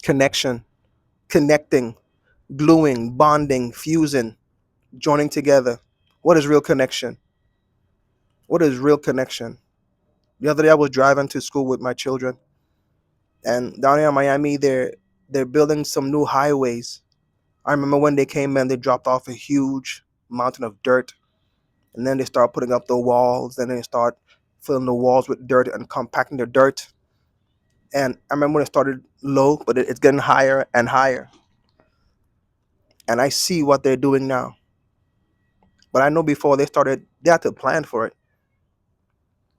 Connection, connecting, gluing, bonding, fusing, joining together. What is real connection? What is real connection? The other day I was driving to school with my children, and down here in Miami, they're building some new highways. I remember when they came in, they dropped off a huge mountain of dirt, and then they start putting up the walls, then they start filling the walls with dirt and compacting the dirt. And I remember when it started low, but it's getting higher and higher. And I see what they're doing now. But I know before they started, they had to plan for it.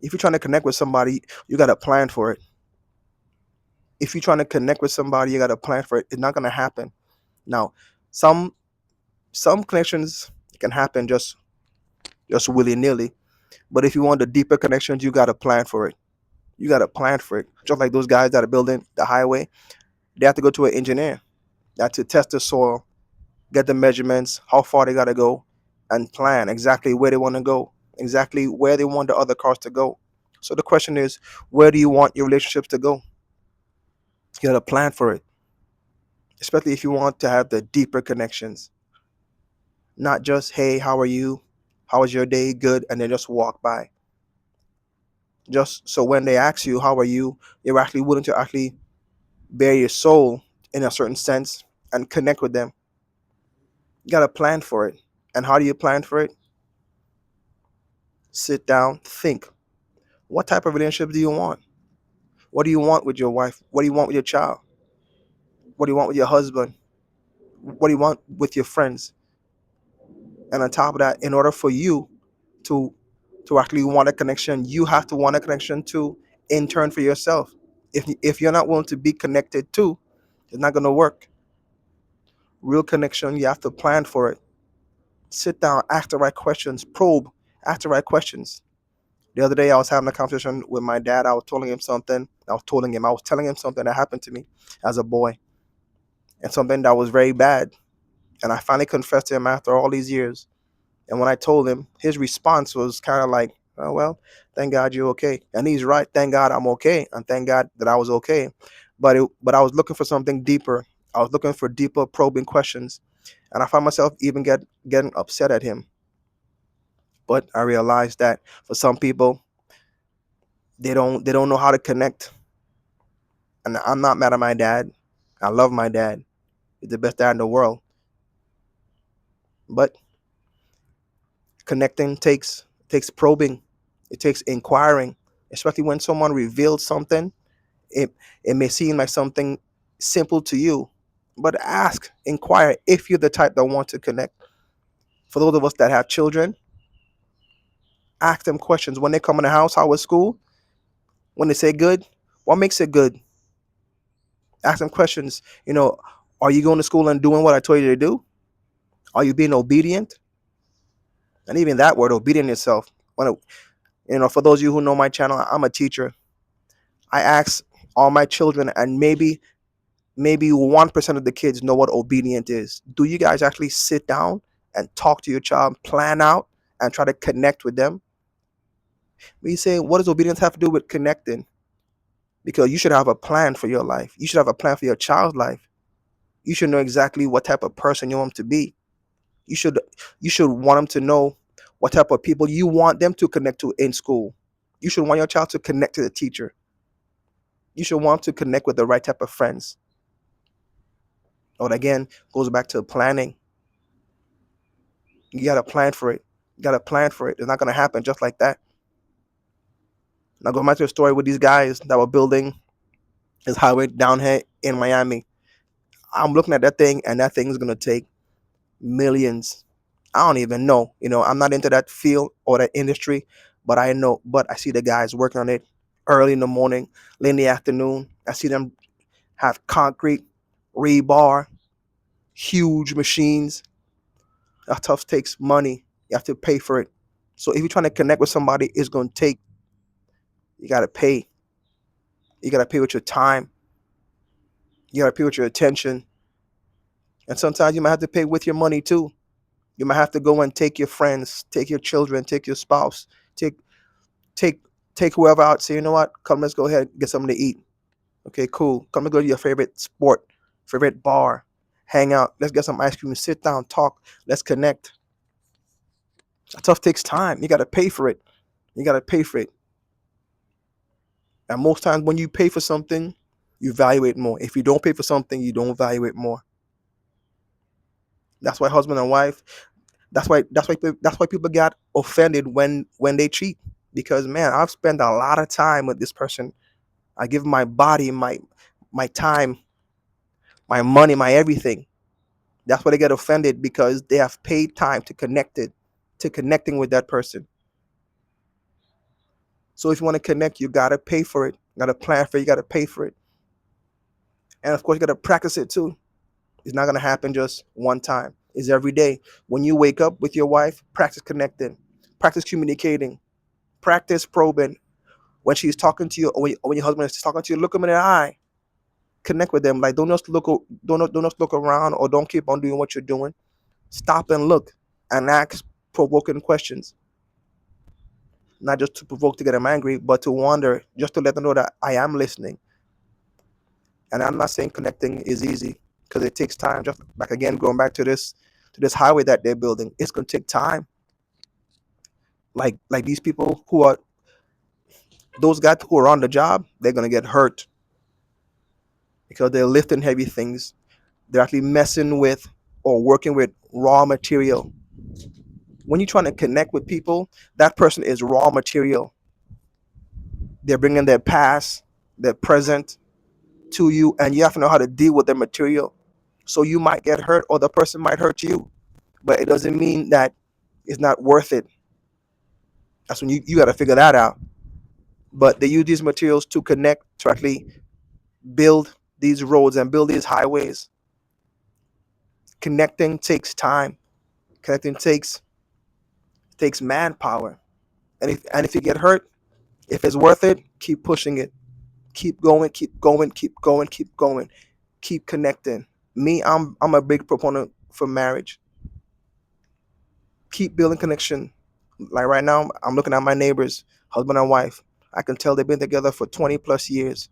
If you're trying to connect with somebody, you got to plan for it. If you're trying to connect with somebody, you got to plan for it. It's not going to happen. Now, some some connections can happen just willy nilly. But if you want the deeper connections, you got to plan for it. You got to plan for it. Just like those guys that are building the highway, they have to go to an engineer. They have to test the soil, get the measurements, how far they got to go, and plan exactly where they want to go, exactly where they want the other cars to go. So the question is, where do you want your relationships to go? You got to plan for it, especially if you want to have the deeper connections, not just, hey, how are you? How was your day? Good. And then just walk by. Just so when they ask you, how are you? You're actually willing to actually bare your soul in a certain sense and connect with them. You got to plan for it. And how do you plan for it? Sit down, think. What type of relationship do you want? What do you want with your wife? What do you want with your child? What do you want with your husband? What do you want with your friends? And on top of that, in order for you to actually want a connection, you have to want a connection to in turn for yourself. If you're not willing to be connected to, it's not gonna work. Real connection, you have to plan for it. Sit down, ask the right questions, probe, ask the right questions. The other day, I was having a conversation with my dad. I was telling him something. I was telling him something that happened to me as a boy, and something that was very bad. And I finally confessed to him after all these years. And when I told him, his response was kind of like, "Oh well, thank God you're okay." And he's right. Thank God I'm okay, and thank God that I was okay. But I was looking for something deeper. I was looking for deeper probing questions, and I found myself even getting upset at him. But I realized that for some people, they don't know how to connect. And I'm not mad at my dad. I love my dad. He's the best dad in the world. But connecting takes probing. It takes inquiring, especially when someone reveals something. It may seem like something simple to you, but ask, inquire if you're the type that want to connect. For those of us that have children, ask them questions when they come in the house. How was school? When they say good, what makes it good? Ask them questions. Are you going to school and doing what I told you to do? Are you being obedient? And even that word, obedient itself. For those of you who know my channel, I'm a teacher. I ask all my children, and maybe 1% of the kids know what obedient is. Do you guys actually sit down and talk to your child, plan out, and try to connect with them? When you say, what does obedience have to do with connecting? Because you should have a plan for your life. You should have a plan for your child's life. You should know exactly what type of person you want them to be. You should you should want them to know what type of people you want them to connect to in school. You should want your child to connect to the teacher. You should want to connect with the right type of friends. But again, goes back to planning. You gotta plan for it. You gotta plan for it. It's not gonna happen just like that. Now go back to the story with these guys that were building this highway down here in Miami. I'm looking at that thing, and that thing is gonna take millions. I don't even know. I'm not into that field or that industry, but I know. But I see the guys working on it early in the morning, late in the afternoon. I see them have concrete, rebar, huge machines. That stuff takes money. You have to pay for it. So if you're trying to connect with somebody, it's going to take. You got to pay. You got to pay with your time. You got to pay with your attention. And sometimes you might have to pay with your money too. You might have to go and take your friends, take your children, take your spouse, take take take whoever out. Say, you know what? Come, let's go ahead and get something to eat. Okay, cool. Come and go to your favorite sport, favorite bar, hang out. Let's get some ice cream, sit down, talk. Let's connect. That stuff takes time. You got to pay for it. You got to pay for it. And most times when you pay for something, you value it more. If you don't pay for something, you don't value it more. That's why husband and wife. That's why people got offended when they cheat. Because man, I've spent a lot of time with this person. I give my body, my time, my money, my everything. That's why they get offended because they have paid time to connecting with that person. So if you want to connect, you gotta pay for it. You gotta plan for it. You gotta pay for it, and of course, you gotta practice it too. It's not gonna happen just one time. It's every day. When you wake up with your wife, practice connecting, practice communicating, practice probing. When she's talking to you, or when your husband is talking to you, look them in the eye. Connect with them. Like don't just look around, or don't keep on doing what you're doing. Stop and look and ask provoking questions, not just to provoke to get them angry, but to wonder, just to let them know that I am listening. And I'm not saying connecting is easy because it takes time. Just back again, going back to this highway that they're building, it's gonna take time. Like these people who are those guys who are on the job, they're gonna get hurt because they're lifting heavy things. They're actually messing with or working with raw material. When you're trying to connect with people, that person is raw material. They're bringing their past, their present to you, and you have to know how to deal with their material. So you might get hurt, or the person might hurt you, but it doesn't mean that it's not worth it. That's when you got to figure that out. But they use these materials to connect, to actually build these roads and build these highways. Connecting takes time. Connecting takes manpower. And if you get hurt, if it's worth it, keep pushing it. Keep going, keep going, keep going, keep going. Keep connecting. Me, I'm a big proponent for marriage. Keep building connection. Like right now, I'm looking at my neighbors, husband and wife. I can tell they've been together for 20 plus years.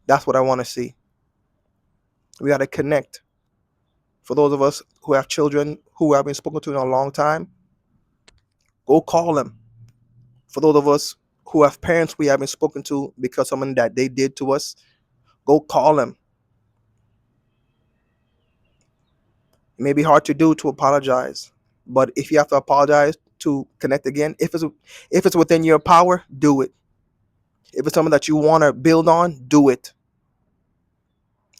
That's what I want to see. We got to connect. For those of us who have children who have been spoken to in a long time, go call them. For those of us who have parents we haven't spoken to because something that they did to us, go call them. It may be hard to do to apologize, but if you have to apologize to connect again, if it's within your power, do it. If it's something that you want to build on, do it.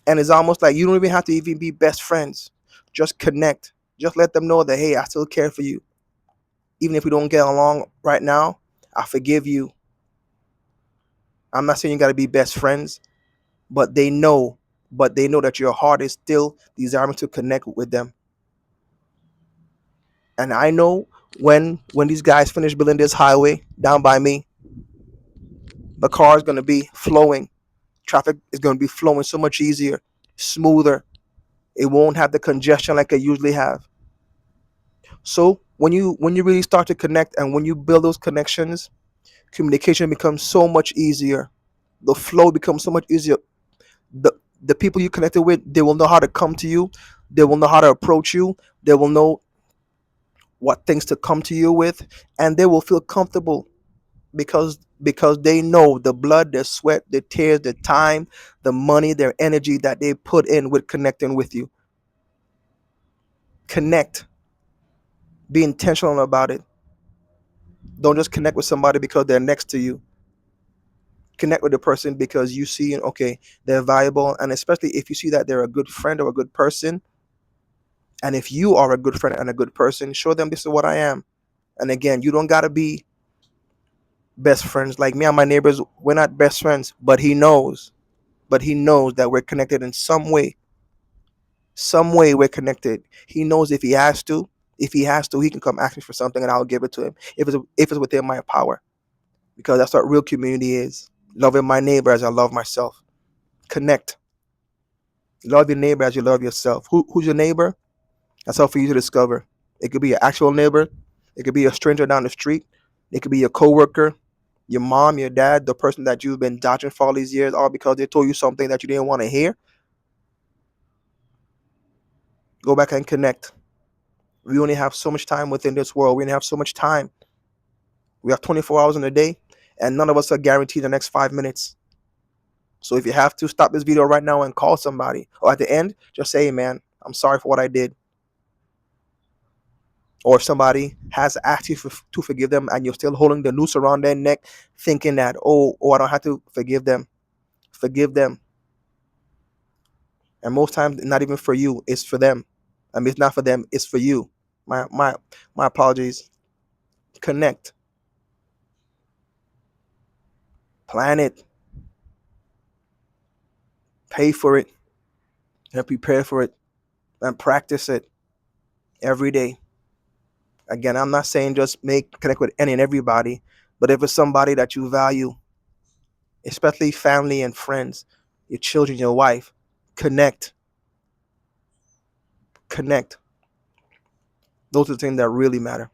And it's almost like you don't even have to even be best friends. Just connect. Just let them know that hey, I still care for you. Even if we don't get along right now, I forgive you. I'm not saying you got to be best friends, but they know that your heart is still desiring to connect with them. And I know when these guys finish building this highway down by me, the car is going to be flowing. Traffic is going to be flowing so much easier, smoother. It won't have the congestion like it usually have. So when you really start to connect and when you build those connections, communication becomes so much easier. The flow becomes so much easier. The the people you connected with, they will know how to come to you. They will know how to approach you. They will know what things to come to you with, and they will feel comfortable because they know the blood, the sweat, the tears, the time, the money, their energy that they put in with connecting with you. Connect. Be intentional about it. Don't just connect with somebody because they're next to you. Connect with the person because you see, okay, they're valuable, and especially if you see that they're a good friend or a good person, and if you are a good friend and a good person, show them this is what I am. And again, you don't gotta be best friends. Like me and my neighbors, we're not best friends, but he knows that we're connected in some way. Some way we're connected. He knows if he has to, he can come ask me for something and I'll give it to him if it's within my power. Because that's what real community is. Loving my neighbor as I love myself. Connect. Love your neighbor as you love yourself. Who's your neighbor? That's up for you to discover. It could be an actual neighbor. It could be a stranger down the street. It could be a coworker. Your mom, your dad, the person that you've been dodging for all these years, all because they told you something that you didn't want to hear. Go back and connect. We only have so much time within this world. We only have so much time. We have 24 hours in a day, and none of us are guaranteed the next 5 minutes. So if you have to, stop this video right now and call somebody. Or at the end, just say, hey, man, I'm sorry for what I did. Or if somebody has asked you to forgive them and you're still holding the noose around their neck, thinking that, I don't have to forgive them. Forgive them. And most times, not even for you, it's for them. I mean, it's not for them, it's for you. My apologies. Connect. Plan it. Pay for it. And prepare for it. And practice it every day. Again, I'm not saying just connect with any and everybody, but if it's somebody that you value, especially family and friends, your children, your wife, connect. Connect. Those are the things that really matter.